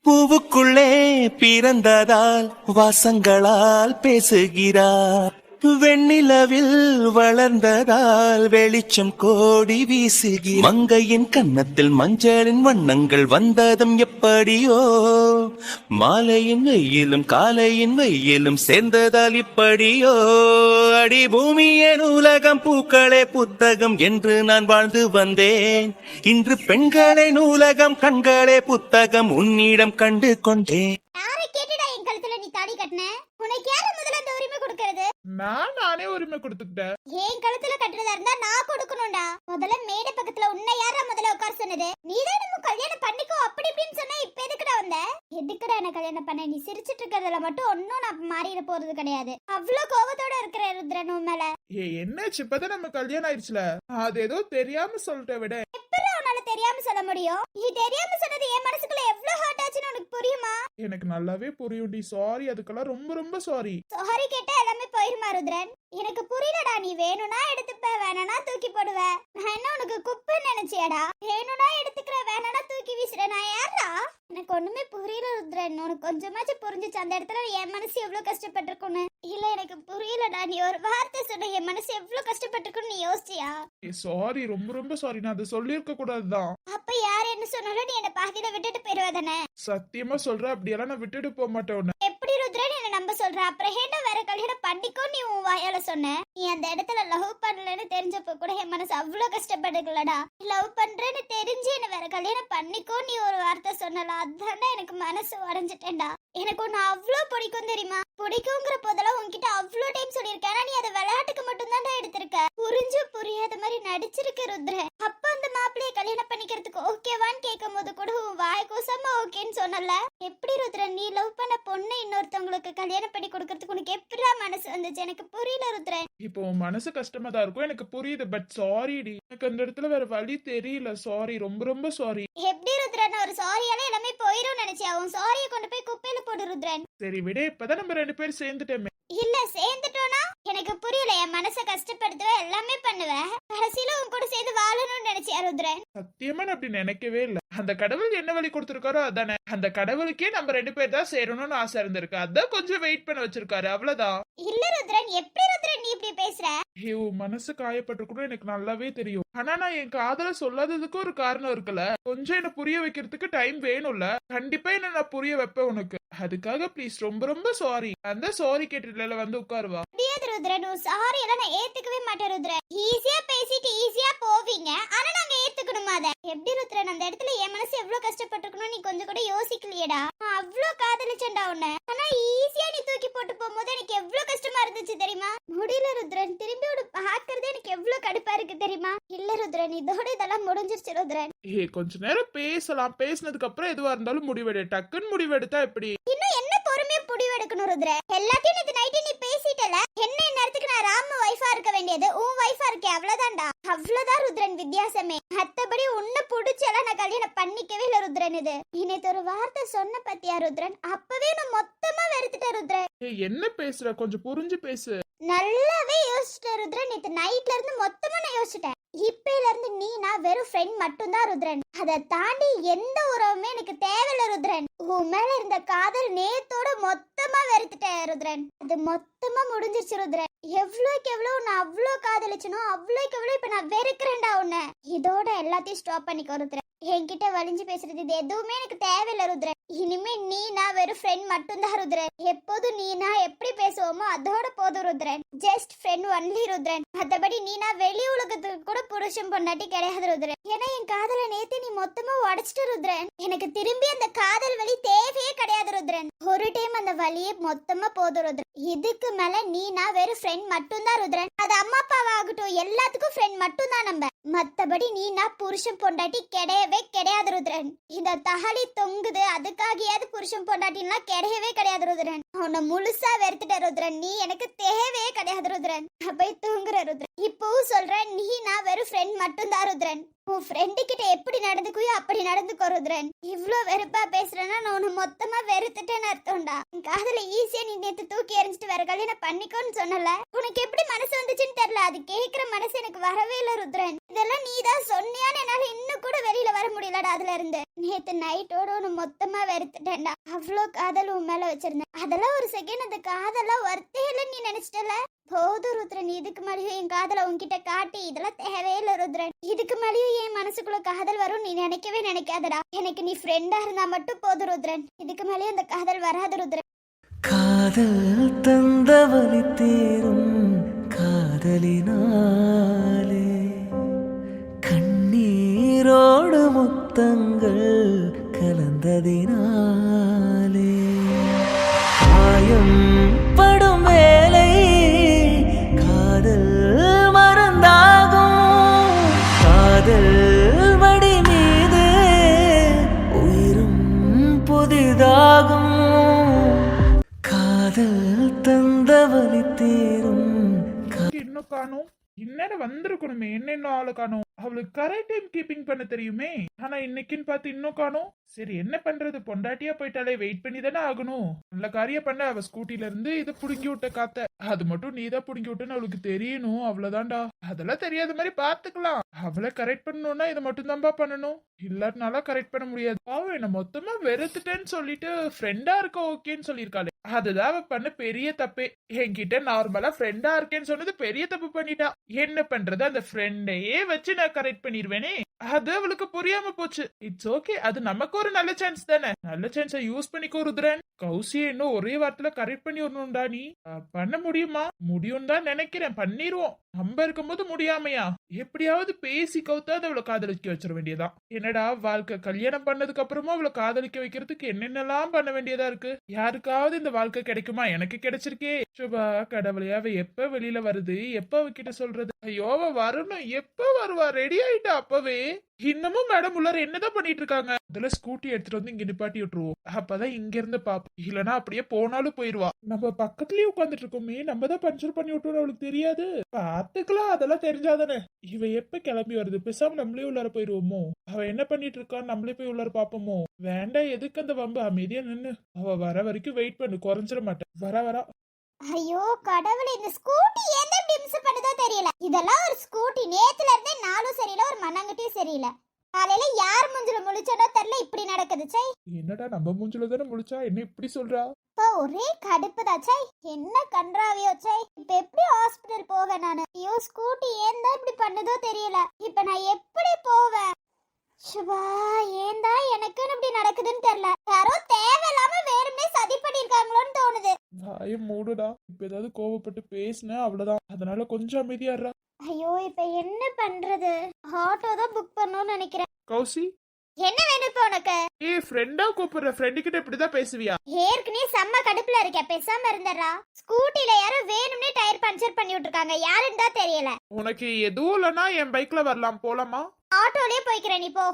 பூவுக்குள்ளே பிறந்ததால் வாசங்களால் பேசுகிறார். வெண்ணிலவில் வளர்ந்ததால் வெளிச்சம் கோடி வீசுகிறார். மங்கையின் கன்னத்தில் மஞ்சளின் வண்ணங்கள் வந்ததும் எப்படியோ, மாலையின் வெயிலும் காலையின் வெயிலும் சேர்ந்ததால் இப்படியோ. அடி பூமியே நூலகம், பூக்களே புத்தகம் என்று நான் வாழ்ந்து வந்தேன். இன்று பெண்களே நூலகம், கண்களே புத்தகம் உன்னிடம் கண்டு கொண்டேன். யாரை கேட்டுடா என் கழுத்துல நீ தாடி கட்டின? உனக்கு யார முதல்ல இந்த உரிமை கொடுக்கறது? நானே உரிமை கொடுத்துக்கிட்டேன். என் கழுத்துல கட்டுறதா இருந்தா நான் கொடுக்கணும்டா. முதல்ல மேடை பக்கத்துல உன்னை யாரா முதல்ல உட்கார சொன்னது? நீதான் நம்ம கல்யாணம் பண்ணிக்கோ அப்படி இப்படின்னு சொன்ன. இப்ப எதுக்குடா வந்த? எதுக்குடா என்ன கல்யாணம் பண்ண? நீ சிரிச்சிட்டு இருக்கிறதுல மட்டும் ஒன்னும் நான் மாறிட போறது கிடையாது. அவ்வளவு கோபத்தோட இருக்கிற ருத்ரன் உன் மேல. என்னாச்சு? இப்பதான் நம்ம கல்யாணம் ஆயிடுச்சுல, அது ஏதோ தெரியாம சொல்லிட்ட விட. எப்படி உன்னால தெரியாம சொல்ல முடியும்? நீ தெரியாம சொன்னது என் மனசுக்குள்ள எவ்வளவு ஹர்ட் ஆச்சுன்னு உனக்கு புரியுமா? எனக்கு நல்லாவே புரியும்டி. சாரி, அதுக்கெல்லாம் ரொம்ப ரொம்ப சாரி. சாரி கேட்டா எல்லாமே போயிருமா ருத்ரன்? எனக்கு புரியலடா. நீ வேணும்னா எடுத்துப்ப, வேணும்னா தூக்கி போடுவ. நான் என்ன உனக்கு குப்பைன்னு நினைச்சியாடா? வேணும்னா எடுத்துக்கிற, வேணும்னா தூக்கி வீசுற. நான் யாரா? எனக்கு ஒண்ணுமே புரியல ருத்ரன். உனக்கு கொஞ்சமாச்சும் புரிஞ்சுச்சு அந்த இடத்துல என் மனசு எவ்வளவு கஷ்டப்பட்டிருக்குன்னு? இல்ல எனக்கு புரியலடா. நீ ஒரு வார்த்தை சொன்ன என் மனசு எவ்வளவு கஷ்டப்பட்டிருக்குன்னு நீ யோசிச்சியா? சாரி, ரொம்ப ரொம்ப சாரி. நான் அதை சொல்லியிருக்க கூடாதுதான். அப்ப யார் என்ன சொன்னாலும் நீ என்ன பாதியில விட்டுட்டு போயிருவதானே? சத்தியமா சொல்றேன், அப்படியெல்லாம் நான் விட்டுட்டு போக மாட்டேன் உன்னை. எப்படி ருத்ரன் என்ன நம்ப சொல்ற? அப்புறம் ஏன்டா வேற கல்யாணம் பண்ணிக்கோ நீ உன் வாயால சொன்ன? நீ அந்த இடத்துல லவ் பண்ணலன்னு தெரிஞ்சப்ப கூட என் மனசு அவ்வளவு கஷ்டப்படுதுலடா. லவ் பண்றேன்னு தெரிஞ்சு என்ன வேற கல்யாணம் பண்ணிக்கோ நீ ஒரு வார்த்தை சொன்னல, அதான்டா எனக்கு மனசு உடைஞ்சிட்டேன்டா. எனக்கு உன்னை அவ்வளவு பிடிக்கும் தெரியுமா? பிடிக்குங்கிற போதெல்லாம் உன்கிட்ட அவ்வளவு டைம் சொல்லியிருக்கேன். ஆனா நீ அதை விளையாட்டுக்கு மட்டும் தான் எடுத்திருக்க. புரிஞ்சு புரியாத மாதிரி நடிச்சிருக்க ருத்ரன். அப்ப அந்த மாப்பிள்ளைய கல்யாணம் பண்ணிக்கிறதுக்கு ஓகேவான்னு கேட்கும் போது கூட உன் வாய் கூசமா ஓகேன்னு சொன்னல. எப்படி ருத்ரன் நீ லவ் பண்ண பொண்ணு இன்னொருத்தவங்களுக்கு கல்யாணம் பண்ணி கொடுக்கறதுக்கு உனக்கு எப்படா மனசு வந்துச்சு? எனக்கு புரியல ருத்ரன். இப்போ உன் மனசு கஷ்டமா தான் இருக்கும், எனக்கு புரியுது. பட் சாரிடி, எனக்கு அந்த இடத்துல வேற வழி தெரியல. சாரி, ரொம்ப ரொம்ப சாரி. எப்படி ருத்ரன் ஒரு சாரியால எல்லாமே போயிரும் நினைச்சியா? உன் சாரியை கொண்டு போய் குப்பையில போடு ருத்ரன். சரி விட, இப்பதான் நம்ம 2 பேரும் சேர்ந்துட்டோமே. இல்ல சேர்ந்துட்டோனா எனக்கு புரியல. என் மனசை கஷ்டப்படுத்துவ, எல்லாமே பண்ணுவ, கடைசியில உன் கூட சேர்ந்து வாழணும்னு நினைச்சியா ருத்ரன்? சத்தியமா நான் அப்படி நினைக்கவே இல்ல. அந்த கடவுள் என்ன வழி கொடுத்திருக்காரோ அதானே. அந்த கடவுளுக்கே நம்ம 2 பேர் தான் சேரணும்னு ஆசை இருந்திருக்கு. அதான் கொஞ்சம் வெயிட் பண்ண வச்சிருக்காரு, அவ்வளவுதான். இல்ல ருத்ரன், எப்படி ருத்ரன் நீ இப்படி பேசுற? ஐயோ, மனசு காயப்பட்டு கூட எனக்கு நல்லாவே தெரியும். ஆனா நான் என் காதல சொல்லாததுக்கு ஒரு காரணம் இருக்குல்ல. கொஞ்சம் என்ன புரிய வைக்கிறதுக்கு டைம் வேணும்ல. கண்டிப்பா என்ன நான் புரிய வைப்பேன் உனக்கு. அதுக்காக ப்ளீஸ், ரொம்ப ரொம்ப சாரி. அந்த சாரி கேட்டுல வந்து உட்காருவா. முடியாது ருத்ரன், உன் சாரி எல்லாம் நான் ஏத்துக்கவே மாட்டேன் ருத்ரன். ஈஸியா பேசிட்டு ஈஸியா போவீங்க, ஆனா நாங்க ஏத்துக்கணுமா அத? எப்படி ருத்ரன் அந்த இடத்துல என் மனசு எவ்வளவு கஷ்டப்பட்டிருக்கணும் நீ கொஞ்சம் கூட யோசிக்கலையேடா. நான் அவ்வளவு காதலிச்சேன்டா உன்னை. ஆனா ஈஸியா நீ தூக்கி போட்டு போகும்போது எனக்கு எவ்வளவு கஷ்டமா இருந்துச்சு தெரியுமா? முடியல ருத்ரன், திரும்பி ஒரு பாக்குறதே எனக்கு எவ்வளவு கடுப்பா இருக்கு தெரியுமா? இல்ல ருத்ரன், இதோட இதெல்லாம் முடிஞ்சிருச்சு ருத்ரன். கொஞ்ச நேரம் பேசலாம். பேசினதுக்கு அப்புறம் எதுவா இருந்தாலும் முடிவெடு. டக்குன்னு முடிவெடுத்தா எப்படி? இன்னும் என்ன பொறுமையா முடிவெடுக்கணும் ருத்ரன்? எல்லாத்தையும் நேத்து நைட்டு நீ பேசிட்டல. என்ன நேரத்துக்கு நான் ராம வைஃபா இருக்க வேண்டியது உன் வைஃபா இருக்கே, அவ்வளவுதான்டா. அவ்வளவுதான் ருத்ரன் வித்தியாசமே. மத்தபடி உன்னை புடிச்செல்லாம் நான் கல்யாணம் பண்ணிக்கவே இல்ல ருத்ரன். இது இன்னைக்கு ஒரு வார்த்தை சொன்ன பத்தியா ருத்ரன்? அப்பவே நான் மொத்தமா வெறுத்துட்டேன் ருத்ரன். என்ன பேசுற? கொஞ்சம் புரிஞ்சு பேசு. நல்லாவே யோசிச்சிட்டேன் ருத்ரன். நேத்து நைட்ல இருந்து மொத்தமா நான் யோசிச்சிட்டேன். இப்பையில இருந்து நீ நான் வெறும் ஃப்ரெண்ட் மட்டும் தான் ருத்ரன். அதை தாண்டி எந்த உறவுமே எனக்கு தேவையில்ல ருத்ரன். உன் மேல இருந்த காதல் நேத்தோட மொத்தமா வெறுத்துட்டேன் ருத்ரன். அது மொத்தமா முடிஞ்சிருச்சு ருத்ரன். எவ்வளவுக்கு எவ்வளவு நான் அவ்வளவு காதலிச்சனோ அவ்வளவுக்கு எவ்வளவு இப்ப நான் வெறுக்கிறேன்டா உன்னை. இதோட எல்லாத்தையும் ஸ்டாப் பண்ணிக்கோ ருத்ரன். என்கிட்ட வலிஞ்சு பேசுறது இது எதுவுமே எனக்கு தேவையில்ல ருத்ரன். இனிமே நீ நான் வெறும் ஃப்ரெண்ட் மட்டும் தான் ருத்ரன். எப்போதும் நீ நான் எப்படி பேசுவோமோ அதோட போதும் Rudran. Just friend only Rudran. மத்தபடி நீ நான் வெளி உலகத்துக்கு கூட புருஷன் பொண்டாட்டி கிடையாது ருத்ரன். ஏன்னா என் காதலை நேத்து நீ மொத்தமா உடைச்சிட்டு ருத்ரன். எனக்கு திரும்பி அந்த காதல் வலி தேவையே கிடையாது ருத்ரன். ஒரு டைம் அந்த வலியே மொத்தமா போதும் ருத்ரன். இதுக்கு மேல நீ நான் வெறும் ஃப்ரெண்ட் மட்டும் தான் ருத்ரன். அது அம்மா அப்பாவாகட்டும் எல்லாத்துக்கும் ஃப்ரெண்ட் மட்டும் தான் நம்ம. மத்தபடி நீ நான் புருஷன் பொண்டாட்டி கிடையவே கிடையாது ருத்ரன். இந்த தாலி தொங்குது அதுக்காகியாவது புருஷன் பொண்டாட்டின்னா கிடையவே கிடையாது ருத்ரன். உன்னை முழுசா வெறுத்துட்ட ருத்ரன். நீ எனக்கு தேவையே கிடையாது ருத்ரன். நான் போய் தூங்குற ருத்ரன். இப்பவும் சொல்றேன், நீ நான் வெறும் ஃப்ரெண்ட் மட்டும் தான் ருத்ரன். உன் ஃப்ரெண்டு கிட்ட எப்படி நடந்துக்குயோ அப்படி நடந்துக்கோ ருத்ரன். இவ்ளோ வெறுப்பா பேசுறேன்னா நான் உன்னை மொத்தமா வெறுத்துட்டேன்னு அர்த்தம்டா. என் காதல ஈஸியா நீ நேத்து தூக்கி எறிஞ்சிட்டு வேற கல்யாணம் பண்ணிக்கோன்னு சொன்னல. உனக்கு எப்படி மனசு வந்துச்சுன்னு தெரியல. அது கேக்குற மனசு எனக்கு வரவே இல்ல ருத்ரன். இதெல்லாம் நீ தான் சொன்னியான்னு என்னால இன்னும் கூட வெளியில வர முடியலடா அதுல இருந்து. நேத்து நைட்டோட உன்னை மொத்தமா வெறுத்துட்டேன்டா. அவ்வளோ காதல் உன் மேல வச்சிருந்தேன். அதெல்லாம் ஒரு செகண்ட் அந்த காதெல்லாம் வர்த்தே இல்லைன்னு நீ நினைச்சிட்டல. போதும் ருத்ரன், இதுக்கு மேலேயும் என் காதலை உன்கிட்ட காட்டி இதெல்லாம் தேவையில்லை ருத்ரன். இதுக்கு மேலேயும் என் மனசுக்குள்ள காதல் வரும் நீ நினைக்கவே நினைக்காதடா. எனக்கு நீ ஃப்ரெண்டா இருந்தா மட்டும் போதும் ருத்ரன். இதுக்கு மேலேயும் அந்த காதல் வராது ருத்ரன். காதல் தந்தவழி தேரும் காதலினாலே கண்ணீரோடு முத்தங்கள் கலந்ததினாலே காயம் படும் வேலை காதல் மறந்தாகும் காதல் வடி மீது உயிரும் புதிதாகும் காதல் தந்தவழி தேரும் இன்னும் காணும். இன்னும் வந்திருக்கணுமே, என்ன ஆளு காணும். அவளுக்கு கரெக்ட் டைம் கீப்பிங் பண்ண தெரியுமே. ஆனா இன்னைக்குன்னு பார்த்து இன்னும் காணும். சரி என்ன பண்றது, பொண்டாட்டியா போயிட்டாலே வெயிட் பண்ணி தானே ஆகணும். நல்ல காரியம் பண்ண. அவ ஸ்கூட்டில இருந்து இதை புடுங்கி விட்ட காத்த அது மட்டும் நீதான் புடுங்கி விட்டுன்னு அவளுக்கு தெரியணும். அவ்வளவுதான்டா. அதெல்லாம் தெரியாத மாதிரி பாத்துக்கலாம். அவளை கரெக்ட் பண்ணணும்னா இதை மட்டும் தான்பா பண்ணணும். இல்லாட்டினால கரெக்ட் பண்ண முடியாது. அவன் என்ன மொத்தமா வெறுத்துட்டேன்னு சொல்லிட்டு ஃப்ரெண்டா இருக்க ஓகேன்னு சொல்லியிருக்காளே, அதுதான் அவ பண்ண பெரிய தப்பே. என்கிட்ட நார்மலா ஃப்ரெண்டா இருக்கேன்னு சொன்னது பெரிய தப்பு பண்ணிட்டா. என்ன பண்றது, அந்த ஃப்ரெண்டையே வச்சு நான் கரெக்ட் பண்ணிருவேனே. அது அவளுக்கு புரியாம போச்சு. இட்ஸ் ஓகே, அது நமக்கு ஒரு நல்ல சான்ஸ் தானே. நல்ல சான்ஸை யூஸ் பண்ணிக்கோ ருத்ரன். கௌசியை இன்னும் ஒரே வாரத்துல கரெக்ட் பண்ணி வரணும்டா. நீ பண்ண முடியுமா? முடியும் தான் நினைக்கிறேன். பண்ணிருவோம். நம்ம இருக்கும்போது முடியாமையா? எப்படியாவது பேசி கவுத்தாது அவளை காதலிக்க வச்சிட வேண்டியதான். என்னடா வாழ்க்கை, கல்யாணம் பண்ணதுக்கு அப்புறமா அவளை காதலிக்க வைக்கிறதுக்கு என்னென்னலாம் பண்ண வேண்டியதா இருக்கு. யாருக்காவது இந்த வாழ்க்கை கிடைக்குமா? எனக்கு கிடைச்சிருக்கே. சுபா கடவுளையா, அவ எப்ப வெளியில வருது, எப்ப அவகிட்ட சொல்றது? ஐயோ அவ வரணும். எப்ப வருவா? ரெடி ஆயிட்டா அப்பவே. இன்னமும் மேடம் உள்ளார என்னதான் பண்ணிட்டு இருக்காங்க. அதுல ஸ்கூட்டி எடுத்துட்டு வந்து இங்க நிப்பாட்டி விட்டுருவோம். அப்பதான் இங்க இருந்து பாப்போம். இல்லனா அப்படியே போனாலும் போயிருவா. நம்ம பக்கத்துலயே உட்காந்துட்டு இருக்கோமே, நம்ம தான் பஞ்சர் பண்ணி விட்டுறோம். அவளுக்கு தெரியாது. பாத்துக்கலாம், அதெல்லாம் தெரிஞ்சாதானே. இவ எப்ப கிளம்பி வருது? பேசாம நம்மளே உள்ளார போயிருவோமோ? அவ என்ன பண்ணிட்டு இருக்கான்னு நம்மளே போய் உள்ளார பாப்போமோ? வேண்டாம், எதுக்கு அந்த வம்பு? அமைதியா நின்னு அவ வர வரைக்கும் வெயிட் பண்ணு. குறைஞ்சிட மாட்டேன். வரா. ஐயோ கடவுளே, இந்த ஸ்கூட்டி எந்த டிம்ஸ் பண்ணுதோ தெரியல. இதெல்லாம் ஒரு ஸ்கூட்டி. நேத்துல இருந்தே நாளும் சரியில்லை, ஒரு மண்ணாங்கட்டியும் சரியில்லை. காலையில யார் மூஞ்சில முழிச்சதோ தெரியல, இப்படி நடக்குது. சை, என்னடா நம்ம மூஞ்சில தானே முழிச்சா, என்ன இப்படி சொல்றா? இப்ப ஒரே கடுப்புதான். சை, என்ன கன்றாவியோ. சை, இப்ப எப்படி ஹாஸ்பிடல் போவேன் நானு? ஐயோ ஸ்கூட்டி ஏன் தான் இப்படி பண்ணுதோ தெரியல. இப்ப நான் எப்படி போவேன்? சுபா, ஏன் தான் எனக்குன்னு இப்படி நடக்குதுன்னு தெரியல. யாரோ தேவையில்லாம வேறுமே சதி பண்ணிருக்காங்களோன்னு தோணுது. வாய மூடுடா. இப்ப ஏதாவது கோவப்பட்டு பேசின அவ்வளவுதான். அதனால கொஞ்சம் அமைதியாடுறா. ஐயோ இப்ப என்ன பண்றது? ஆட்டோ தான் புக் பண்ணணும்னு நினைக்கிறேன். கௌசி, என்ன வேணும் இப்ப உனக்கு? ஃப்ரெண்டா கூப்பிடுற. ஃப்ரெண்டு கிட்ட இப்படிதான் பேசுவியா? ஏற்கனவே செம்ம கடுப்புல இருக்கேன், பேசாம இருந்தறா. ஸ்கூட்டில யாரோ வேணும்னே டயர் பஞ்சர் பண்ணி விட்டுருக்காங்க. யாருன்னு தான் தெரியல. உனக்கு எதுவும் இல்லனா என் பைக்ல வரலாம், போலாமா? ஆட்டோலயே போய்க்கிறேன், நீ போ.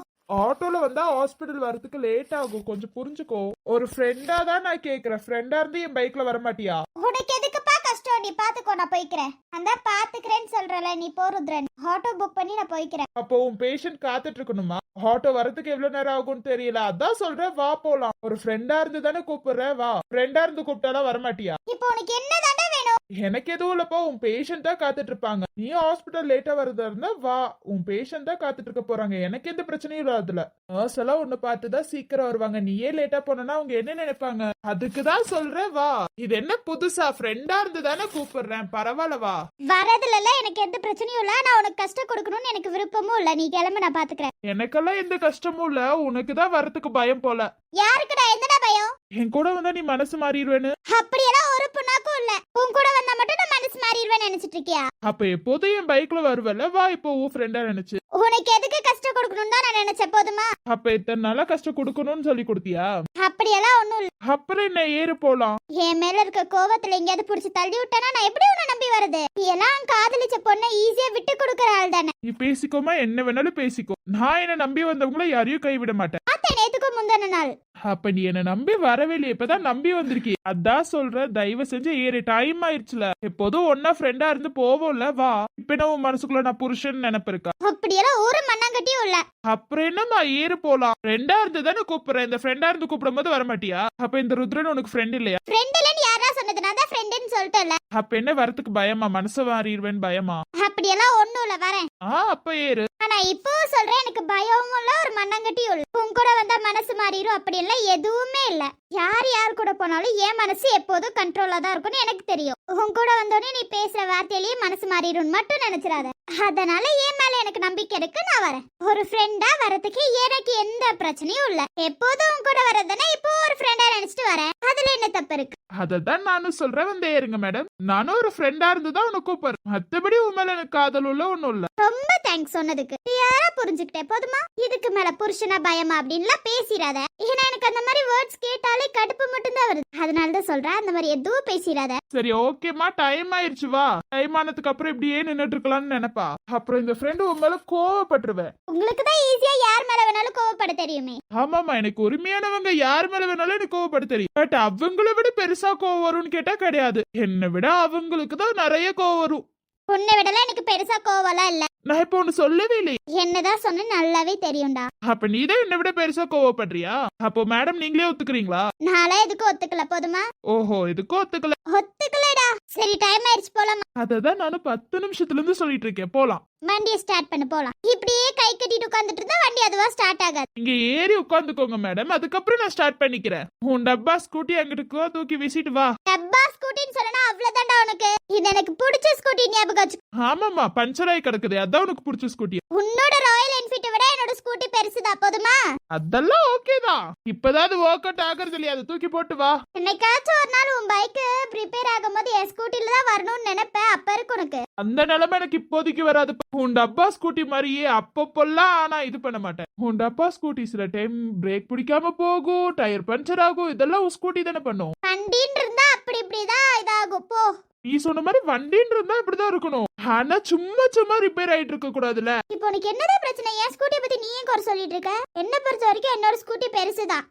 ஆட்டோல வந்தா ஹாஸ்பிடல் வரதுக்கு லேட் ஆகும், கொஞ்சம் புரிஞ்சுக்கோ. ஒரு ஃப்ரெண்டா தான் நான் கேக்குறேன். ஃப்ரெண்டா இருந்து என் பைக்ல வர மாட்டியா? உனக்கு எதுக்குப்பா கஷ்டம்? நீ பாத்துக்கோ, நான் போய்க்கிறேன். அந்த பாத்துக்கிறேன்னு சொல்றல, நீ போ ருத்ரன். ஆட்டோ புக் பண்ணி நான் போய்க்கிறேன். அப்போ உன் பேஷண்ட் காத்துட்டு இருக்கணுமா? ஆட்டோ வரதுக்கு எவ்வளவு நேரம் ஆகும்னு தெரியல. அதான் சொல்றேன், வா போலாம். ஒரு ஃப்ரெண்டா இருந்து தானே கூப்பிடுற, வா. ஃப்ரெண்டா இருந்து கூப்பிட்டாலாம் வர மாட்டியா? இப்போ உனக்கு என்னதாண்டா வேணும்? எனக்கு எதுவும் இல்லப்பா, உன் பேஷண்ட் தான் காத்துட்டு இருப்பாங்க. நீ ஹாஸ்பிட்டல் லேட்டா வரதா இருந்தா வா. உன் பேஷண்ட் தான் காத்துட்டு இருக்க போறாங்க. எனக்கு எந்த பிரச்சனையும் இல்ல. அதுல நர்ஸ் எல்லாம் உன்னை பார்த்துதான் சீக்கிரம் வருவாங்க. நீயே லேட்டா போனா அவங்க என்ன நினைப்பாங்க? அதுக்குதான் சொல்றேன், வா. இது என்ன புதுசா? ஃப்ரெண்டா இருந்து தானே கூப்பிடுறேன், பரவாயில்ல வா. வரதுல எனக்கு எந்த பிரச்சனையும் இல்ல. நான் உனக்கு கஷ்டம் கொடுக்கணும்னு எனக்கு விருப்பமும் இல்ல. நீ கிளம்பு, நான் பாத்துக்கிறேன். எனக்கெல்லாம் எந்த கஷ்டமும் இல்ல. உனக்கு தான் வரதுக்கு பயம் போல. யாருக்குடா என்னடா பயம்? என் கூட வந்தா நீ மனசு மாறிடுவேன்னு. அப்படியெல்லாம் ஒரு புண்ணாக்கும் இல்ல. உன் கூட வந்தா மட்டும் நான் மனசு மாறிடுவேன்னு நினைச்சிட்டு இருக்கியா? அப்ப எப்போதும் என் பைக்ல வருவல, வா. இப்போ உன் ஃப்ரெண்டா நினைச்சு உனக்கு எதுக்கு கஷ்டம் கொடுக்கணும் தான் நான் நினைச்சேன், போதுமா? அப்ப இத்தனை நாளா கஷ்டம் கொடுக்கணும்னு சொல்லி கொடுத்தியா? அப்படியெல்லாம் ஒண்ணும் இல்ல. அப்புறம் என்ன ஏறு போலாம். என் மேல இருக்க கோவத்துல எங்கேயாவது புடிச்சு தள்ளி விட்டானா நான் எப்படி உன்னை நம்பி வருது? நீ எல்லாம் காதலிச்ச பொண்ணை ஈஸியா விட்டு கொடுக்கற ஆள் தானே. நீ பேசிக்கோமா, என்ன வேணாலும் பேசிக்கோ. நான் என்ன நம்பி வந்தவங்கள யாரையும் கைவிட மாட்டேன். பார்த்தேன் நேத்துக்கு முந்தின நாள். அப்ப நீ என்ன நம்பி வரவே இல்லையே, இப்பதான் நம்பி வந்திருக்கி. அதான் சொல்ற, தயவு செஞ்சு ஏறு, டைம் ஆயிடுச்சுல. எப்போதும் ஒன்னா ஃப்ரெண்டா இருந்து போவோம்ல, வா. இப்ப என்ன உன் மனசுக்குள்ள நான் புருஷன் நினைப்பு இருக்கா? அப்படியெல்லாம் ஒரு மண்ணாங்கட்டியும் இல்ல. அப்புறம் என்னம்மா ஏறு போலாம். ஃப்ரெண்டா இருந்து தானே கூப்பிடுறேன். இந்த ஃப்ரெண்டா இருந்து கூப்பிடும் போது வர மாட்டியா? அப்ப இந்த ருத்ரன் உனக்கு ஃப்ரெண்ட் இல்லையா? ஃப்ரெண்ட் இல்லன்னு யாரா சொன்னது? நான் தான் ஃப்ரெண்டுன்னு சொல்லிட்டேன்ல. அப்ப என்ன வரத்துக்கு பயமா? மனசு மாறிடுவேன் பயமா? அப்படியெல்லாம் ஒண்ணும் இல்ல, வரேன். அப்ப ஏறு. ஆனா இப்போ சொல்றேன், எனக்கு பயமும் இல்ல ஒரு மண்ணாங்கட்டியும் இல்ல. உன் கூட வந்தா மனசு மாறிடும் அப்படி எல்லாம் எதுவுமே இல்ல. யார் கூட போனாலும் என் மனசு எப்போதும் கண்ட்ரோலா தான் இருக்கும்னு எனக்கு தெரியும். உன் கூட வந்தோடனே நீ பேசுற வார்த்தையிலேயே மனசு மாறிடும் மட்டும் நினைச்சிடாத. அதனால என் மேல எனக்கு நம்பிக்கை இருக்கு, நான் வரேன். ஒரு ஃப்ரெண்டா வரதுக்கு எனக்கு எந்த பிரச்சனையும் இல்ல. எப்போதும் உன் கூட வரதுன்னா இப்போ ஒரு ஃப்ரெண்டா நினைச்சிட்டு வரேன். அதுல என்ன தப்பு இருக்கு? அததான் நானும் சொல்றேன், வந்து ஏறுங்க மேடம். நானும் ஒரு ஃப்ரெண்டா இருந்துதான் உனக்கு கூப்பிடுறேன். மத்தபடி உன் மேல எனக்கு காதல் உள்ள ஒண்ணும் இல்ல. ரொம்ப தேங்க்ஸ் சொன்னதுக்கு. யாரா புரிஞ்சுக்கிட்டேன் போதுமா? இதுக்கு மேல புருஷனா பயமா அப்படின்லாம் பேசிடாத. ஏன்னா எனக்கு அந்த மாதிரி வேர்ட்ஸ் கேட்டாலே கடுப்பு மட்டும் தான் வருது. அதனாலதான் சொல்றேன், அந்த மாதிரி எதுவும் பேசிடாத. சரி ஓகேமா, டைம் ஆயிருச்சு, வா. டைம் ஆனதுக்கு அப்புறம் இப்படியே நின்னுட்டு இருக்கலாம்னு நினைப்பா. அப்புறம் இந்த ஃப்ரெண்டு உன் மேல கோவப்பட்டுருவேன். உங்களுக்கு தான் ஈஸியா யார் மேல வேணாலும் கோவப்பட தெரியுமே. ஆமாமா, எனக்கு உரிமையானவங்க யார் மேல வேணாலும் எனக்கு கோவப்பட தெரியும். பட் அவங்கள விட பெருசா கோவம் வரும்னு கேட்டா கிடையாது. என்னை விட அவங்களுக்கு தான் நிறைய கோவம் வரும். உன்னை விடலாம் எனக்கு பெருசா கோவம்லாம் இல்ல. நான் இப்ப ஒண்ணு சொல்லவே இல்லை. என்னதான் சொன்ன நல்லாவே தெரியும்டா. அப்ப நீதான் என்னை விட பெருசா கோவப்படுறியா? அப்போ மேடம் நீங்களே ஒத்துக்கிறீங்களா? நாளா எதுக்கு ஒத்துக்கல போதுமா? ஓஹோ, எதுக்கும் ஒத்துக்கல. ஒத்துக்கலடா. சரி டைம் ஆயிடுச்சு, போலாமா? அததான் நானும் 10 நிமிஷத்துல இருந்து சொல்லிட்டு இருக்கேன், போலாம். வண்டியை ஸ்டார்ட் பண்ண போலாம். இப்படியே கை கட்டிட்டு உட்கார்ந்துட்டு இருந்தா வண்டி அதுவா ஸ்டார்ட் ஆகாது. இங்க ஏறி உட்காந்துக்கோங்க மேடம், அதுக்கப்புறம் நான் ஸ்டார்ட் பண்ணிக்கிறேன். உன் டப்பா ஸ்கூட்டி அங்கிட்டு தூக்கி வீசிட்டு வா. டப்பா ஸ்கூட்டின்னு சொன்னா அவ்வளவுதான்டா உனக்கு. இது எனக்கு பிடிச்ச ஸ்கூட்டி, ஞாபகம் வச்சுக்கோ. ஆமாமா, பஞ்சர் ஆகி கிடக்குது, அதான் உனக்கு பிடிச்ச ஸ்கூட்டி. உன்னோட ராயல் என்ஃபீல்ட் விட என்னோட ஸ்கூட்டி பெருசுதா போதுமா? அதெல்லாம் ஓகேதான். இப்பதான் அது ஒர்க் அவுட் ஆகுறது இல்லையா, அதை தூக்கி போட்டு வா. என்னைக்காச்சும் ஒரு நாள் உன் பைக் ரிப்பேர் ஆகும்போது என் ஸ்கூட்டில தான் வரணும்னு நினைப்பேன். அப்ப இருக்கு உனக்கு. அந்த நிலைமை எனக்கு இப்போதைக்கு வராது. உன் டப்பா ஸ்கூட்டி மாதிரியே அப்பப்பெல்லாம் நான் இது பண்ண மாட்டேன். உன் டப்பா ஸ்கூட்டி சில டைம் பிரேக் பிடிக்காம போகும், டயர் பஞ்சர் ஆகும். இதெல்லாம் உன் ஸ்கூட்டி தானே பண்ணும். வண்டின்னு இருந்தா அப்படி இப்படிதான் இதாகும் போ. நீ சொன்ன மாதிரி வண்டின்னு இருந்தா இப்படிதான் இருக்கணும். ஆனா சும்மா சும்மா ரிப்பேர் ஆயிட்டு இருக்க கூடாதுல்ல. இப்போ உனக்கு என்னதான் பிரச்சனை? என் ஸ்கூட்டியை பத்தி நீ ஏன் குறை சொல்லிட்டு இருக்க? என்ன பொறுத்த வரைக்கும் என்னோட ஸ்கூட்டி பெருசுதான்.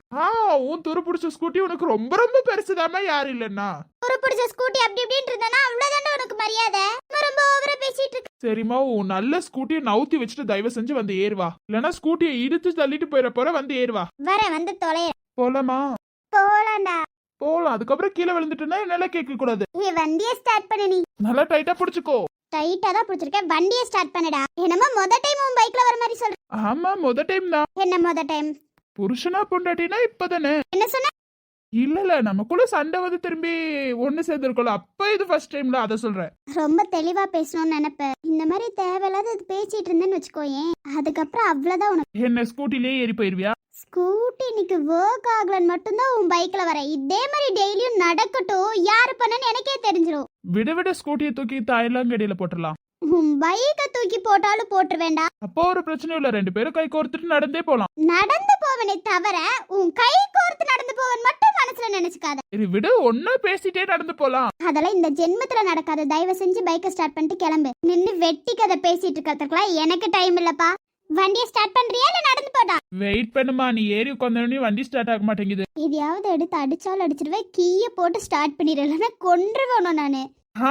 உன் துரு பிடிச்ச ஸ்கூட்டி உனக்கு ரொம்ப ரொம்ப பெருசுதாம, யாரு இல்லன்னா. துரு பிடிச்ச ஸ்கூட்டி அப்படி இப்படின்னு இருந்தானா அவ்வளவுதான்டா உனக்கு மரியாதை. ரொம்ப ஓவரா பேசிட்டு இருக்க. சரிம்மா, உன் நல்ல ஸ்கூட்டியை நவுத்தி வச்சுட்டு தயவு செஞ்சு வந்து ஏறுவா. இல்லன்னா ஸ்கூட்டியை இடிச்சு தள்ளிட்டு போயிட போற, வந்து ஏறுவா. வரேன், வந்து தொலைய. போலாமா? போலாம்டா. போலாம். அதுக்கப்புறம் கீழே விழுந்துட்டுனா என்னால கேட்க கூடாது. நீ வண்டியை ஸ்டார்ட் பண்ணு. நீ நல்லா டைட்டா பிடிச்சுக்கோ. டைட்டா தான் பிடிச்சிருக்கேன். வண்டியை ஸ்டார்ட் பண்ணுடா. என்னமோ முத டைம் உன் பைக்ல வர மாதிரி சொல்ற. ஆமா, முத டைம் தான். என்ன முத டைம்? புருஷனா பொண்டாட்டினா இப்பதானே. என்ன சொன்ன? இல்ல நமக்குள்ள சண்டை வந்து திரும்பி ஒண்ணு சேர்ந்துருக்கோம், அப்ப இது ஃபர்ஸ்ட் டைம்ல, அத சொல்றேன். ரொம்ப தெளிவா பேசணும்னு நினைப்பேன். இந்த மாதிரி தேவையில்லாத பேசிட்டு இருந்தேன்னு வச்சுக்கோயேன், அதுக்கப்புறம் அவ்வளவுதான் உனக்கு. என்ன ஸ்கூட்டிலேயே ஏறி போயிருவியா? ஸ்கூட்டி இன்னைக்கு ஒர்க் ஆகலன்னு மட்டும்தான் உன் பைக்ல வர. இதே மாதிரி டெய்லியும் நடக்கட்டும், யாரு பண்ணன்னு எனக்கே தெரிஞ்சிடும். விட விட ஸ்கூட்டியை தூக்கி தாய்லாங்கடியில போட்டுடலாம். உன் பைக்கை தூக்கி போட்டாலும் போட்டு வேண்டாம். அப்போ ஒரு பிரச்சனையும் இல்ல, 2 பேரும் கை கோர்த்துட்டு நடந்தே போலாம். நடந்து போவனே தவிர உன் கை கோர்த்து நடந்து போவன் மட்டும் மனசுல நினைச்சுக்காத. இது விட ஒன்னா பேசிட்டே நடந்து போலாம். அதெல்லாம் இந்த ஜென்மத்துல நடக்காது. தயவு செஞ்சு பைக்கை ஸ்டார்ட் பண்ணிட்டு கிளம்பு. நின்னு வெட்டி கதை பேசிட்டு இருக்கிறதுக்குலாம் எனக்கு டைம் இல்லப்பா. வண்டியை ஸ்டார்ட் பண்றியா இல்ல நடந்து போடா? வெயிட் பண்ணுமா, நீ ஏறி உட்காந்தோடனே வண்டி ஸ்டார்ட் ஆக மாட்டேங்குது. இதையாவது எடுத்து அடிச்சாலும் அடிச்சிருவேன், கீய போட்டு ஸ்டார்ட் பண்ணிடலன்னா கொன்றுவேணும் நானு.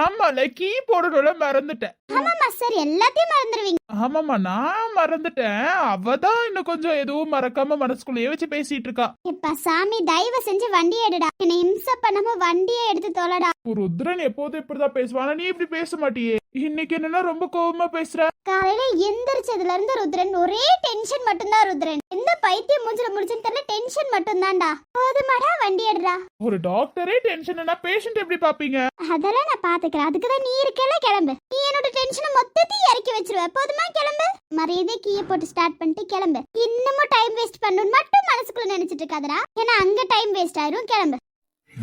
ஆமால, கீ போடணும்ல மறந்துட்டேன். ஆமாமா சார், எல்லாத்தையும் மறந்துடுவீங்க. ஆமாமா, நான் மறந்துட்டேன். அவதான் இன்னும் கொஞ்சம் எதுவும் மறக்காம மனசுக்குள்ளேயே வச்சு பேசிட்டு இருக்கா. இப்ப சாமி தயவு செஞ்சு வண்டியை எடுடா. என்னை இம்ச பண்ணாம வண்டியை எடுத்து தொலைடா. ருத்ரன் எப்போதும் இப்படிதான் பேசுவானா, நீ இப்படி பேச மாட்டியே. இன்னைக்கு என்னன்னா ரொம்ப கோபமா பேசுற. காலையில எந்திரிச்சதுல இருந்து ருத்ரன் ஒரே டென்ஷன் மட்டும்தான். ருத்ரன் எந்த பைத்தியம் மூஞ்சில முடிச்சுன்னு தெரியல, டென்ஷன் மட்டும்தான்டா. போதுமாடா, வண்டி எடுடா. ஒரு டாக்டரே டென்ஷன்னா பேஷண்ட் எப்படி பாப்பீங்க? அதெல்லாம் நான் பாத்துக்கிறேன். அதுக்குதான் நீ இருக்கல, கிளம்பு. நீ என்னோட டென்ஷனை மொத்தத்தையும் இறக்கி வச்சிருவ. போதுமா, கிளம்பு. மரியாதை கீயை போட்டு ஸ்டார்ட் பண்ணிட்டு கிளம்பு. இன்னமும் டைம் வேஸ்ட் பண்ணணும் மட்டும் மனசுக்குள்ள நினைச்சிட்டு இருக்காதடா. ஏன்னா அங்க டைம் வேஸ்ட் ஆயிரும். கிளம்பு.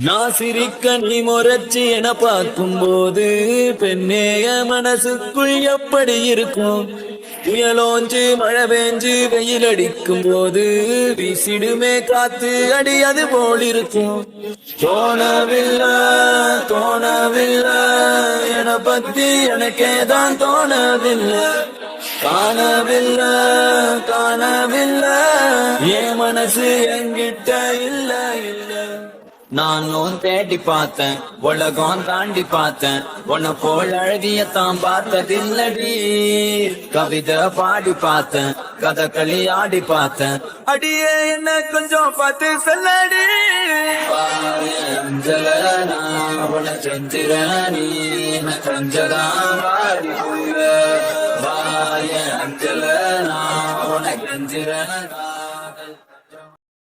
நான் சிரிக்க நீ முறைச்சி என பார்க்கும்போது பெண்ணேய மனசுக்குள் எப்படி இருக்கும்? புயலோஞ்சு மழை பெஞ்சு வெயில் அடிக்கும் போது வீசிடுமே காத்து அடி அது போல் இருக்கும். தோணவில்லை தோணவில்லை என பத்தி எனக்கேதான் தோணவில்லை. காணவில்லை காணவில்லை என் மனசு என்கிட்ட இல்ல இல்ல. நானும் தேடி பார்த்தேன் உலகம் தாண்டி பார்த்தேன் உன்னை போல் அழகியத்தான் பார்த்ததில்லடி. கவிதை பாடி பார்த்தேன் கதகளி ஆடி பார்த்தேன் அடியே என்ன கொஞ்சம் பார்த்து சொல்லடி. அஞ்சலனா உன செஞ்சிரணி கொஞ்சதான் வாடி வாய அஞ்சலனா உன செஞ்சிரணா.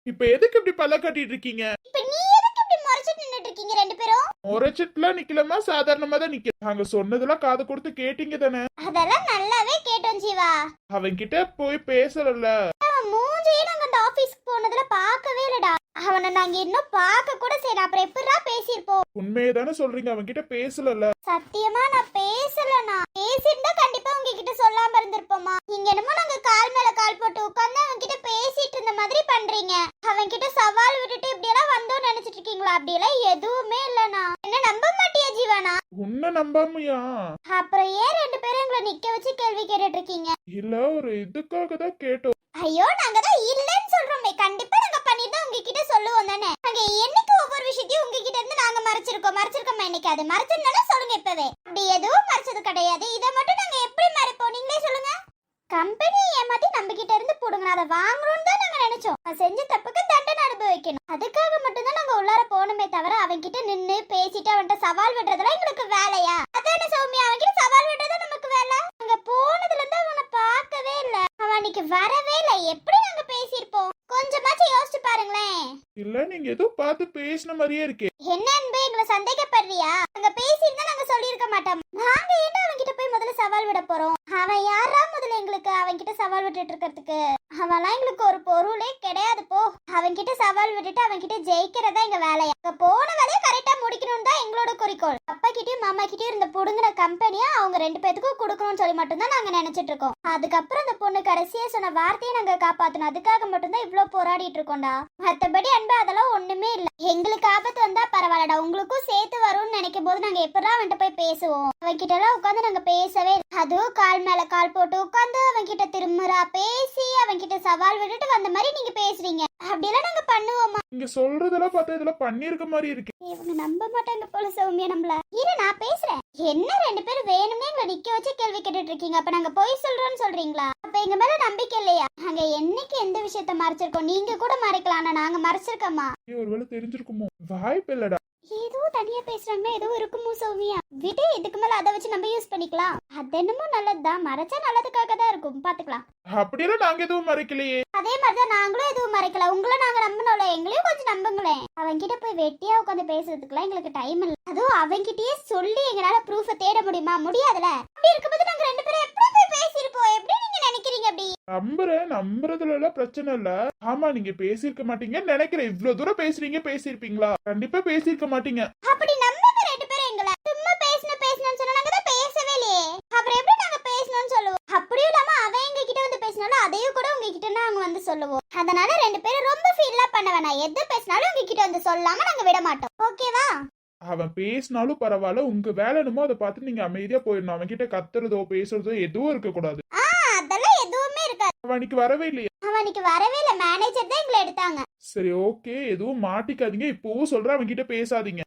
இப்ப எதுக்கு இப்படி பல்ல கட்டிட்டு இருக்கீங்க? இப்ப நீ எதுக்கு இப்படி முறைச்சிட்டு நின்னுட்டு இருக்கீங்க ரெண்டு பேரும்? முறைச்சிட்டுலாம் நிக்கலமா, சாதாரணமா தான் நிக்க. நாங்க சொன்னதெல்லாம் காது கொடுத்து கேட்டீங்க தானே? அதெல்லாம் நல்லாவே கேட்டோம் ஜீவா. அவன் கிட்ட போய் பேசல. அவன் மூஞ்சியே நாங்க அந்த ஆபீஸ்க்கு போனதுல பார்க்கவே இல்லடா. அவனை நாங்க இன்னும் பார்க்க கூட செய்யல. அப்புறம் எப்படிடா பேசியிருப்போம்? உண்மையே தானே சொல்றீங்க, அவன் கிட்ட பேசல. சத்தியமா நான் பேசலண்ணா. பேசியிருந்தா கண்டிப்பா உங்ககிட்ட சொல்லாம இருந்திருப்போமா. இங்க என்னமோ நாங்க கால் மேல கால் போட்டு உட்கார்ந்து அவன் கிட்ட பேசிட்டு இருந்த மாதிரி பண்றீங்க. அவன் கிட்ட சவால் விட்டுட்டு இப்படி எல்லாம் வந்தோம் நினைச்சிட்டு இருக்கீங்களா? அப்படி எல்லாம் எதுவுமே இல்லண்ணா. என்ன நம்ப மாட்டியா ஜீவானா? உன்ன நம்பாமையா? அப்புறம் ஏன் ரெண்டு பேரும் எங்களை நிக்க வச்சு கேள்வி கேட்டுட்டு இருக்கீங்க? இல்ல, ஒரு இதுக்காக தான் கேட்டோம். ஐயோ, நாங்க தான் இல்லன்னு சொல்றோமே. கண்டிப்பா நாங்க பண்ணிட்டு உங்ககிட்ட சொல்லுவோம் தானே. நாங்க என்னைக்கு ஒவ்வொரு விஷயத்தையும் உங்ககிட்ட இருந்து நாங்க மறைச்சிருக்கோமா என்னைக்கு? அது மறைச்சிருந்தாலும் சொல்லுங்க இப்பவே. அப்படி எதுவும் மறைச்சது கிடையாது. இதை மட்டும் நாங்க எப்படி மறைப்போம் நீங்களே சொல்லுங்க. கம்பெனி ஏமாத்தி நம்ம கிட்ட இருந்து போடுங்க, அதை வாங்கணும்னு தான் நாங்க நினைச்சோம். செஞ்ச தப்புக்கு தண்டனை அனுபவிக்கணும். அதுக்காக மட்டும் தான் நாங்க உள்ளார போனோமே தவிர அவன் கிட்ட நின்னு பேசிட்டு அவன்கிட்ட சவால் விடுறதெல்லாம் எங்களுக்கு வேலையா? அதான சௌமியா, அவன் கிட்ட சவால் விடுறதா நமக்கு வேலை. நாங்க போனதுல இருந்து அவனை பார்க்கவே இல்ல. அவன் அன்னைக்கு வரவே இல்ல. எப்படி நாங்க பேசியிருப்போம்? கொஞ்சமாச்சும் யோசிச்சு பாருங்களேன். இல்ல, நீங்க ஏதோ பார்த்து பேசின மாதிரியே இருக்கே. என்ன அன்பு, எங்களை சந்தேகப்படுறியா? நாங்க பேசியிருந்தா நாங்க சொல்லியிருக்க மாட்டோம். நாங்க என்ன அவன் கிட்ட போய் முதல்ல சவால் விட போறோம்? அவன் யாரா முதல்ல எங்களுக்கு அவன் கிட்ட சவால் விட்டுட்டு இருக்கிறதுக்கு? அவன்லாம் எங்களுக்கு ஒரு பொருளே கிடையாது. போ, அவன் கிட்ட சவால் விட்டுட்டு அவன் கிட்ட ஜெயிக்கிறதா எங்க வேலையா? போன வேலையை கரெக்டா முடிக்கணும் தான் எங்களோட குறிக்கோள். அப்பா கிட்டயும் மாமா கிட்டயும் இருந்த புடுங்கின கம்பெனியா அவங்க ரெண்டு பேத்துக்கும் கொடுக்கணும்னு சொல்லி மட்டும் தான் நாங்க நினைச்சிட்டு இருக்கோம். அதுக்கப்புறம் அந்த பொண்ணு கடைசியா சொன்ன வார்த்தையை நாங்க காப்பாத்தணும். அதுக்காக மட்டும் தான் இவ்வளவு போராடிட்டு இருக்கோம்டா. மத்தபடி அன்பு அதெல்லாம் ஒண்ணுமே இல்ல. எங்களுக்கு ஆபத்து வந்தா பரவாயில்லடா, உங்களுக்கும் சேர்த்து வரும்னு நினைக்கும் போது நாங்க எப்படா அவன்கிட்ட போய் பேசுவோம்? அவன் கிட்ட எல்லாம் உட்காந்து நாங்க பேசவே இல்லை. அதுவும் கால் மேல கால் போட்டு உட்காந்து அவன் கிட்ட திரும்புறா பேசி அவன் கிட்ட சவால் விட்டுட்டு வந்த மாதிரி நீங்க பேசுறீங்க. அப்படியெல்லாம் நாங்க பண்ணுவோமா? நீங்க சொல்றதெல்லாம் பார்த்தா இதெல்லாம் பண்ணிருக்க மாதிரி இருக்கு. இவங்க நம்ப மாட்டாங்க போல சௌமியா நம்மள. இரு நான் பேசுறேன். என்ன ரெண்டு பேரும் வேணும்னே எங்களை நிக்க வச்சு கேள்வி கேட்டுட்டு இருக்கீங்க. அப்ப நாங்க போய் சொல்றோம்னு சொல்றீங்களா? அப்ப எங்க மேல நம்பிக்கை இல்லையா? நாங்க என்னைக்கு எந்த விஷயத்த மறைச்சிருக்கோம்? நீங்க கூட மறைக்கலாம், ஆனா நாங்க மறைச்சிருக்கோமா? ஒருவேளை தெரிஞ்சிருக்குமோ? வாய்ப்பு இல்லடா. ஏதோ தனியா பேசுறாங்கன்னா ஏதோ இருக்குமோ சௌமியா. விட்டு, இதுக்கு மேல அதை வச்சு நம்ம யூஸ் பண்ணிக்கலாம். அது என்னமோ நல்லதுதான், மறைச்சா நல்லதுக்காக தான் இருக்கும். பாத்துக்கலாம். அப்படியெல்லாம் நாங்க எதுவும் மறைக்கலையே. அதே மாதிரிதான் நாங்களும் எதுவும் மறைக்கல. உங்களை நாங்க நம்பணும்ல, எங்களையும் கொஞ்சம் நம்புங்களேன். அவன்கிட்ட போய் வெட்டியா உட்காந்து பேசுறதுக்குலாம் எங்களுக்கு டைம் இல்ல. அதுவும் அவன்கிட்டயே சொல்லி எங்களால ப்ரூஃப தேட முடியுமா? முடியாதுல. அப்படி இருக்கும்போது நாங்க ரெண்டு பேரும் எப்படி போய் பேசிருப்போம்? எப்படி நீங்க நினைக்கிறீங்க? அப்படி நம்புறதுல எல்லாம் பிரச்சனை இல்ல. ஆமா, நீங்க பேசிருக்க மாட்டீங்கன்னு நினைக்கிறேன். இவ்வளவு தூரம் பேசிருப்பீங்களா? கண்டிப்பா பேசிருக்க மாட்டீங்க. அப்படி நம்புங்க ரெண்டு பேரும் எங்களை. சும்மா பேசணும்னு சொன்னா நாங்க தான் பேசவே இல்லையே. அப்புறம் எப்படி நாங்க பேசணும்னு சொல்லுவோம்? அப்படியும் இல்லாம அவன் எங்க கிட்ட வந்து பேசினாலும் அதையும் கூட உங்ககிட்ட நாங்க வந்து சொல்லுவோம். அதனால ரெண்டு பேரும் ரொம்ப ஃபீல்லாம் பண்ண வேணாம். எது பேசினாலும் உங்ககிட்ட வந்து சொல்லாம நாங்க விட மாட்டோம். ஓகேவா? அவன் பேசினாலும் பரவாயில்ல, உங்க வேலை என்னமோ அதை பார்த்து நீங்க அமைதியா போயிடணும். அவன் கிட்ட கத்துறதோ பேசுறதோ எதுவும் இருக்க கூடாது. அதெல்லாம் எதுவுமே இருக்காது. அவனுக்கு வரவே இல்லையா? அவனுக்கு வரவே இல்ல. மேனேஜர் தான் எங்களை எடுத்தாங்க. சரி, ஓகே, எதுவும் மாட்டிக்காதீங்க. இப்பவும் சொல்றேன், அவன் கிட்ட பேசாதீங்க.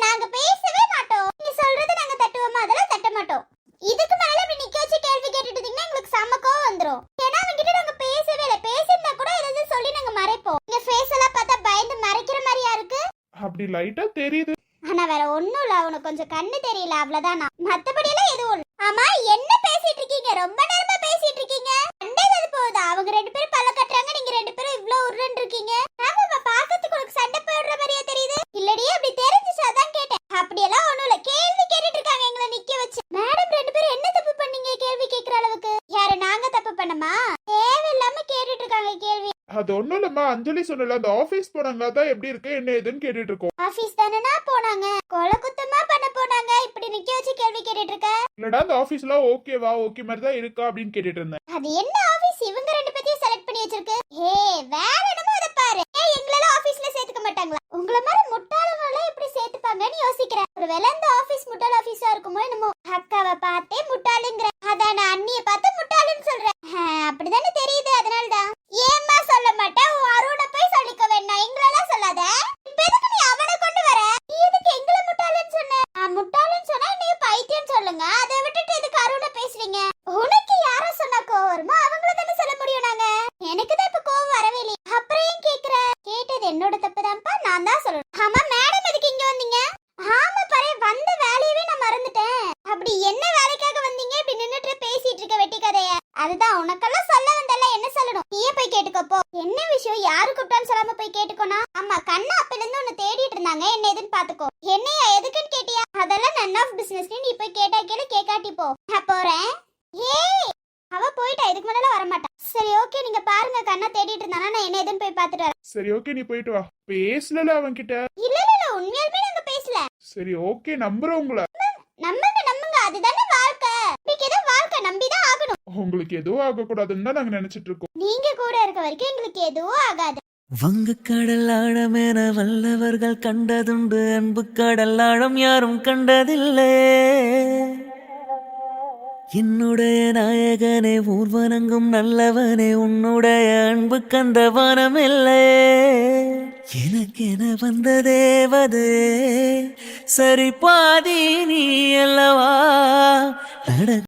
நாங்க பேசவே மாட்டோம். நீங்க சொல்றத நாங்க தட்டுவோமா? அதெல்லாம் தட்ட மாட்டோம். இதுக்கு மேல இப்படி நிக்க வச்சு கேள்வி கேட்டுட்டு இருந்தீங்கன்னா எங்களுக்கு செம்ம கோவம் வந்துரும். ஏன்னா அவங்க கிட்ட நாங்க பேசவே இல்ல. பேசியிருந்தா கூட ஏதாவது சொல்லி நாங்க மறைப்போம். நீங்க ஃபேஸ் எல்லாம் பார்த்தா பயந்து மறைக்கிற மாதிரியா இருக்கு? அப்படி லைட்டா தெரியுது. ஆனா வேற ஒண்ணும் இல்ல. அவனுக்கு கொஞ்சம் கண்ணு தெரியல, அவ்வளவுதான். மத்தபடி எல்லாம் எதுவும் இல்ல. ஆமா, என்ன பேசிட்டு இருக்கீங்க? ரொம்ப நேரமா பேசிட்டு இருக்கீங்க. சண்டை போகுதா? அவங்க ரெண்டு பேரும் பல்ல கட்டுறாங்க, நீங்க ரெண்டு பேரும் இவ்ளோ உருண்டு இருக்கீங்க. ஆமா, பாக்கிறதுக்கு உங்களுக்கு சண்டை போடுற மாதிரியா தெரியுது? இல்லடி, அப்படி தெரிஞ்சுச்சு, அதான் கேட்டேன். அப்படியெல்லாம் ஒண்ணும் இல்ல. கேள்வி கேட்டுட்டு இருக்காங்க எங்களை நிக்க வச்சு. மேடம் ரெண்டு பேரும் என்ன தப்பு பண்ணீங்க கேள்வி கேட்கிற அளவுக்கு? யாரு நாங்க தப்பு பண்ணமா? தேவையில்லாம கேட்டுட்டு இருக்காங்க கேள்வி. அது ஒண்ணும் இல்லம்மா, அஞ்சலி சொன்னல அந்த ஆபீஸ் போனாங்க, அதான் எப்படி இருக்கு என்ன ஏதுன்னு கேட்டுட்டு இருக்கோம். ஆபீஸ் தானேனா போனாங்க, கொலை குத்தமா பண்ண போனாங்க, இப்படி நிக்க வச்சு கேள்வி கேட்டுட்டு இருக்க. இல்லடா அந்த ஆபீஸ்ல ஓகேவா, ஓகே மாதிரி தான் இருக்கா அப்படின்னு கேட்டுட்டு இருந்தேன். அது என்ன ஆபீஸ் இவங்க ரெண்டு பேத்தையும் செலக்ட் பண்ணி வச்சிருக்கு? ஹே வேற என்னமோ அத பாரு. ஏய் எங்களெல்லாம் ஆபீஸ்ல சேர்த்துக்க மாட்டாங்களா? உங்கள மாதிரி முட்டாளங்களை எப்படி சேர்த்துப்பாங்கன்னு யோசிக்கிறேன். ஒருவேளை இந்த ஆபீஸ் முட்டாள் ஆபீஸா இருக்குமோ என்னமோ. அக்காவை பார்த்தே முட்டாளுங்கற, அதான் நான் அண்ணியை பார்த்து முட்டாளுன்னு சொல்றேன். அப்படிதானே தெரியுது, அதனாலதான். ஏம்மா சொல்ல மாட்டேன், உன் அருணை போய் சொல்லிக்க வேண்டாம், எங்களெல்லாம் சொல்லாத. இப்ப எதுக்கு நீ அவனை கொண்டு வர? நீ எதுக்கு எங்களை முட்டாளுன்னு சொன்ன? முட்டாளுன்னு சொன்னா நீ பைத்தியம் சொல்லுங்க, அதை விட்டுட்டு எதுக்கு அருணை பேசுறீங்க? உனக்கு யாரோ சொன்னா கோவம் வருமா? அவங்கள தானே சொல்ல முடியும் நாங்க. எனக்கு தான் இப்ப கோவம் வரவே இல்லையே, அப்புறம் ஏன் கேக்குற? கேட்டது என்னோட தப்பு தான்ப்பா, நான் தான் சொல்லணும். ஆமா மேடம் எதுக்கு இங்க வந்தீங்க? ஆமா பாரு, வந்த வேலையவே நான் மறந்துட்டேன். அப்படி என்ன வேலைக்காக வந்தீங்க? இப்படி நின்னுட்டு பேசிட்டு இருக்க வெட்டி கதைய. அதுதான் உனக்கெல்லாம் சொல்ல வந்தல, என்ன சொல்லணும் நீயே போய் கேட்டுக்கோ. என்ன விஷயம், யாரு கூப்பிட்டான்னு சொல்லாம போய் கேட்டுக்கோனா? ஆமா கண்ணா அப்பல இருந்து உன்னை தேடிட்டு இருந்தாங்க, என்ன எதுன்னு பாத்துக்கோ. என்னையா எதுக்குன்னு கேட்டியா? அதெல்லாம் நன் ஆஃப் பிசினஸ், நீ போய் கேட்டா கேளு, கேட்காட்டி போ. நான் போறேன். ஏய் அவ போயிட்டா, இதுக்கு மேல வர மாட்டா. சரி ஓகே, நீங்க பாருங்க, கண்ணா தேடிட்டு இருந்தானா, நான் என்ன எதுன்னு போய் பாத்துட்டு வரேன். சரி ஓகே நீ போயிட்டு வா. பேசல அவன் கிட்ட? இல்ல இல்ல இல்ல, உண்மையாலுமே நாங்க பேசல. சரி ஓகே நம்புறேன் உங்களை. நம்புங்க நம்புங்க, அதுதானே வாழ்க்கை. உங்களுக்கு ஏதோ வாழ்க்கை நம்பிதான் ஆகணும். உங்களுக்கு எதுவும் ஆக கூடாதுன்னு தான் நாங்க நினைச்சிட்டு இருக்கோம். நீங்க கூட இருக்க வரைக்கும் எங்களுக்கு எதுவும் ஆகாது. வங்கு கடல் ஆழமென வல்லவர்கள் கண்டதுண்டு, அன்பு கடல் ஆழம் யாரும் கண்டதில்லை. என்னுடைய நாயகனே ஊர்வனங்கும் நல்லவனே, உன்னுடைய அன்பு கந்த வானமில்லை. எனக்கென வந்த தேவதே சரி பாதி நீ அல்லவா?